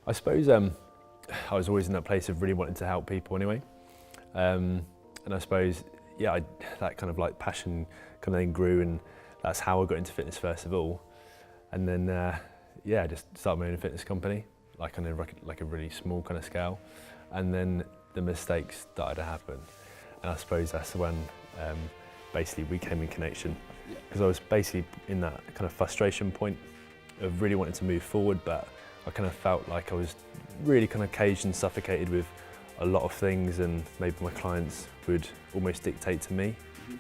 I suppose I was always in that place of really wanting to help people anyway. And I suppose, yeah, that kind of like passion kind of then grew, and that's how I got into fitness first of all. And then, yeah, I just started my own fitness company, like on a really small kind of scale. And then the mistakes started to happen. And I suppose that's when basically we came in connection, because I was basically in that kind of frustration point of really wanting to move forward, but I kind of felt like I was really kind of caged and suffocated with a lot of things, and maybe my clients would almost dictate to me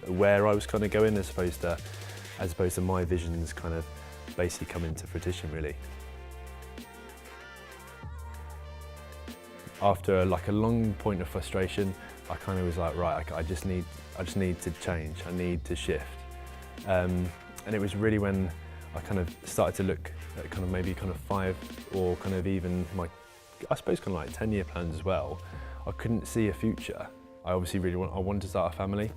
where I was kind of going, as opposed to my visions kind of basically come into fruition really. After like a long point of frustration, I kind of was like, right, I just need to change. I need to shift. And it was really when I kind of started to look at kind of maybe kind of 5 or kind of even my, I suppose kind of like 10-year plans as well. I couldn't see a future. I obviously I wanted to start a family,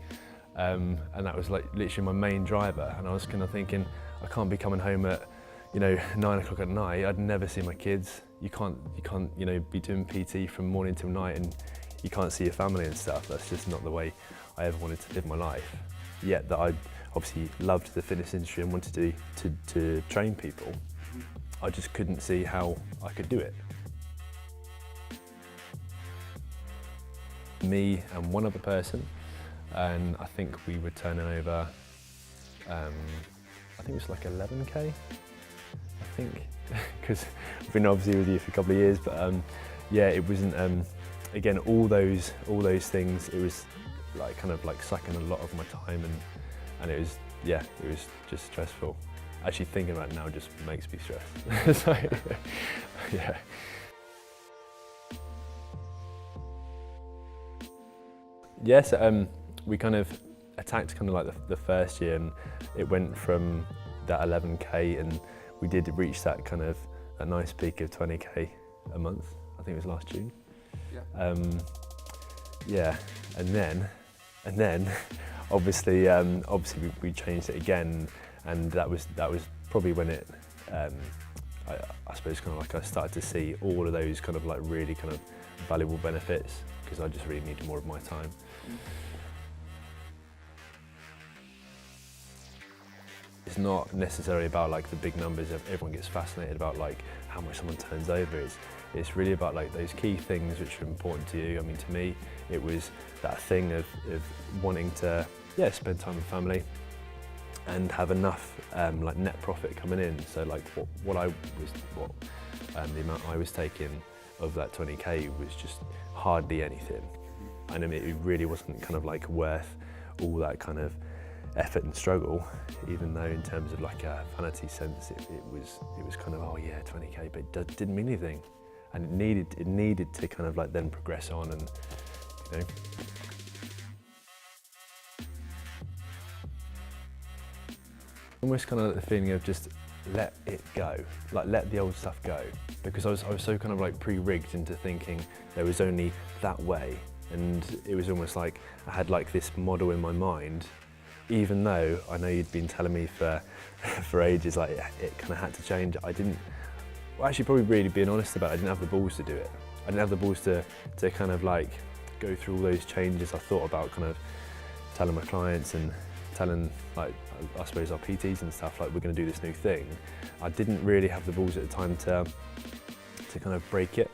and that was like literally my main driver. And I was kind of thinking, I can't be coming home at, 9 o'clock at night. I'd never see my kids. You can't, be doing PT from morning till night and you can't see your family and stuff. That's just not the way I ever wanted to live my life. Yet that I obviously loved the fitness industry and wanted to train people. I just couldn't see how I could do it. Me and one other person, and I think we were turning over, I think it was like 11K, I think, because I've been obviously with you for a couple of years, but yeah, it wasn't, again, all those things, it was like kind of like sucking a lot of my time, and it was, yeah, it was just stressful. Actually thinking about it now just makes me stressed. So, yeah. Yes, we kind of attacked kind of like the first year, and it went from that 11K, and we did reach that kind of a nice peak of 20K a month. I think it was last June. Yeah. Yeah, and then obviously we changed it again, and that was probably when it I suppose kind of like I started to see all of those kind of like really kind of valuable benefits, because I just really needed more of my time. It's not necessarily about like the big numbers. Everyone gets fascinated about like how much someone turns over. It's really about like those key things which are important to you. I mean, to me, it was that thing of wanting to, yeah, spend time with family and have enough like net profit coming in. So like the amount I was taking of that 20K was just hardly anything. And I mean, it really wasn't kind of like worth all that kind of effort and struggle, even though in terms of like a vanity sense, it was kind of, oh yeah, 20K, but it didn't mean anything. And it needed to kind of like then progress on, and almost kind of the feeling of just let it go, like let the old stuff go, because I was so kind of like pre-rigged into thinking there was only that way, and it was almost like I had like this model in my mind, even though I know you'd been telling me for ages like it kind of had to change. I didn't, well, actually probably really being honest about it, I didn't have the balls to do it. I didn't have the balls to kind of like go through all those changes. I thought about kind of telling my clients and telling, like, I suppose our PTs and stuff, like, we're going to do this new thing. I didn't really have the balls at the time to kind of break it.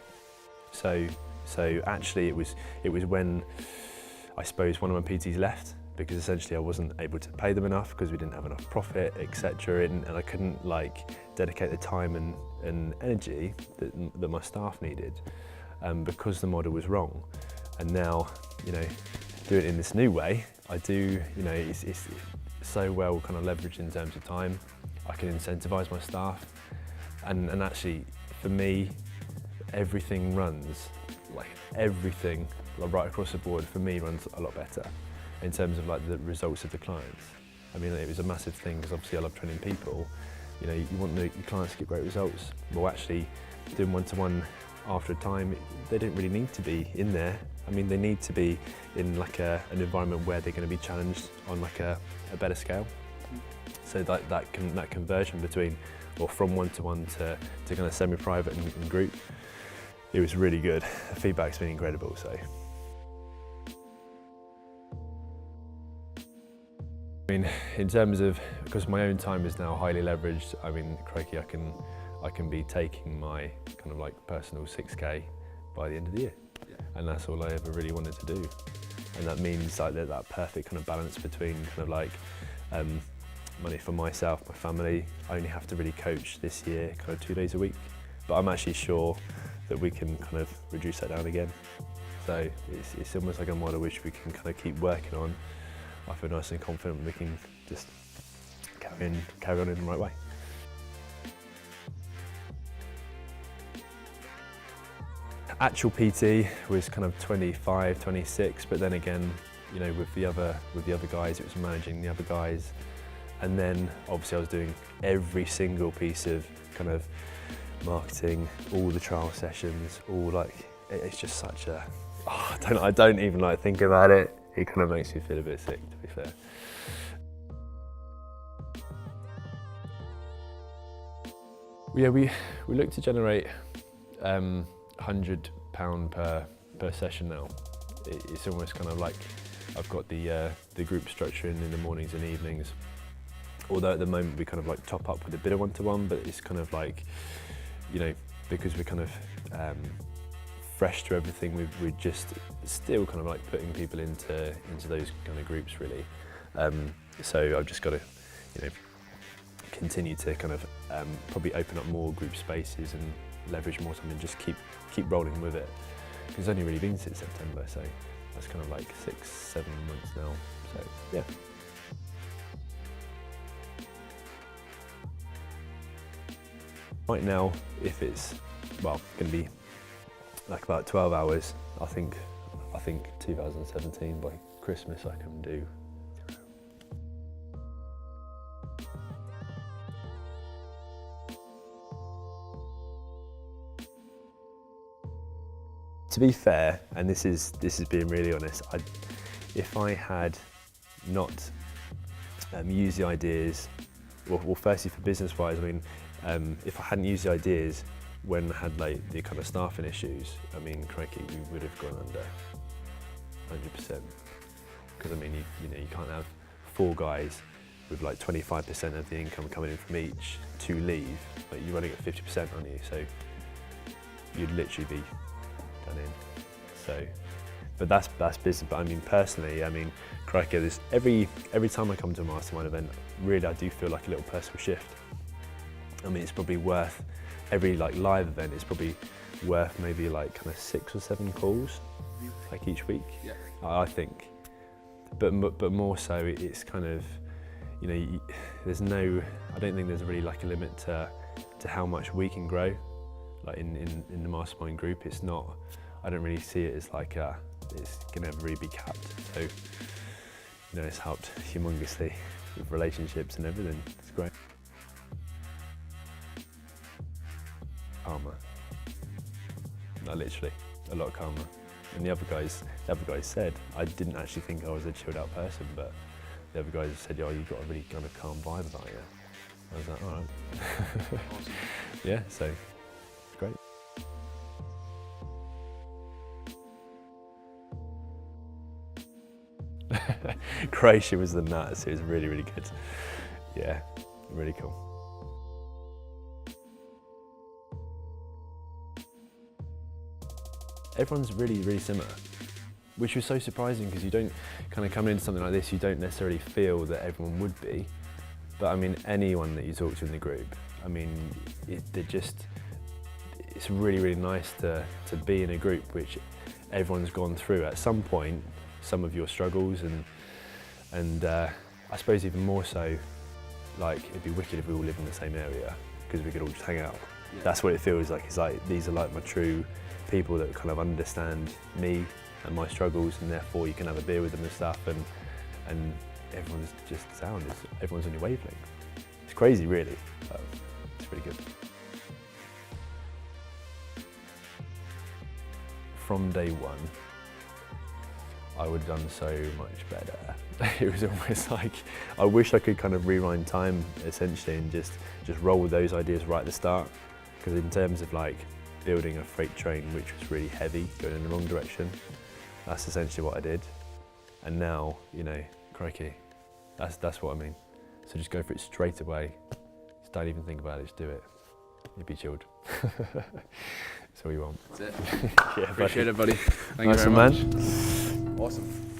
So actually it was when I suppose one of my PTs left, because essentially I wasn't able to pay them enough because we didn't have enough profit, etc. And I couldn't like dedicate the time and energy that my staff needed, because the model was wrong. And now, doing it in this new way, I do, it's so well kind of leveraged in terms of time. I can incentivize my staff, and actually for me, everything runs, like everything, like right across the board for me runs a lot better in terms of like the results of the clients. I mean, it was a massive thing because obviously I love training people. You want your clients to get great results. Well, actually doing one-to-one after a time, they don't really need to be in there. I mean, they need to be in like an environment where they're going to be challenged on like a better scale. So that conversion between, or from one-to-one to kind of semi-private and group, it was really good. The feedback's been incredible, so. I mean, in terms of, because my own time is now highly leveraged, I mean, crikey, I can be taking my kind of like personal 6K by the end of the year. Yeah. And that's all I ever really wanted to do. And that means like that perfect kind of balance between kind of like money for myself, my family. I only have to really coach this year kind of 2 days a week, but I'm actually sure that we can kind of reduce that down again. So it's almost like a model which we can kind of keep working on. I feel nice and confident we can just carry on in the right way. Actual PT was kind of 25, 26, but then again, you know, with the other guys, it was managing the other guys. And then obviously I was doing every single piece of kind of marketing, all the trial sessions, all like, it's just such a, oh, I don't even like think about it. It kind of makes me feel a bit sick, to be fair. Yeah, we look to generate £100 per session now. It's almost kind of like I've got the group structure in the mornings and evenings. Although at the moment we kind of like top up with a bit of one-to-one, but it's kind of like, you know, because we're kind of fresh to everything, we're just still kind of like putting people into those kind of groups really. So I've just got to, you know, continue to kind of probably open up more group spaces and leverage more time and just keep rolling with it. Because it's only really been since September, so that's kind of like 6-7 months now. So yeah. Right now, if it's going to be like about 12 hours, I think 2017 by Christmas I can do. To be fair, and this is being really honest, if I had not used the ideas, well firstly for business-wise, I mean, if I hadn't used the ideas when I had like the kind of staffing issues, I mean, crikey, we would have gone under 100%. Because I mean, you know, you can't have 4 guys with like 25% of the income coming in from each to leave, but you're running at 50%, aren't you? So you'd literally be done in. So, but that's business. But I mean, personally, I mean, crikey, every time I come to a Mastermind event, really I do feel like a little personal shift. I mean, it's probably worth, every like live event is probably worth maybe like kind of 6 or 7 calls, like each week. Yeah. I think. But more so, it's kind of, you know, I don't think there's really like a limit to how much we can grow. Like in the Mastermind group, it's not, I don't really see it as like it's gonna ever really be capped. So, you know, it's helped humongously with relationships and everything. It's great. Calmer. No, literally, a lot calmer. And the other guys said, I didn't actually think I was a chilled out person, but the other guys said, oh, you've got a really kind of calm vibe about you. I was like, all right. Awesome. Yeah, so it's great. Croatia was the nuts. It was really, really good. Yeah, really cool. Everyone's really, really similar, which was so surprising because you don't kind of come into something like this, you don't necessarily feel that everyone would be. But I mean, anyone that you talk to in the group, I mean, it's really, really nice to be in a group which everyone's gone through at some point, some of your struggles, and I suppose even more so, like, it'd be wicked if we all lived in the same area because we could all just hang out. Yeah. That's what it feels like. It's like, these are like my true people that kind of understand me and my struggles, and therefore you can have a beer with them and stuff, and everyone's just sound. Everyone's on your wavelength. It's crazy, really. It's really good. From day one, I would have done so much better. It was almost like, I wish I could kind of rewind time essentially and just roll with those ideas right at the start. Because in terms of like building a freight train which was really heavy, going in the wrong direction. That's essentially what I did. And now, you know, crikey, that's what I mean. So just go for it straight away. Just don't even think about it, just do it. You'll be chilled. That's all you want. That's it. Yeah, Appreciate it, buddy. Thank nice you very much. man. Awesome.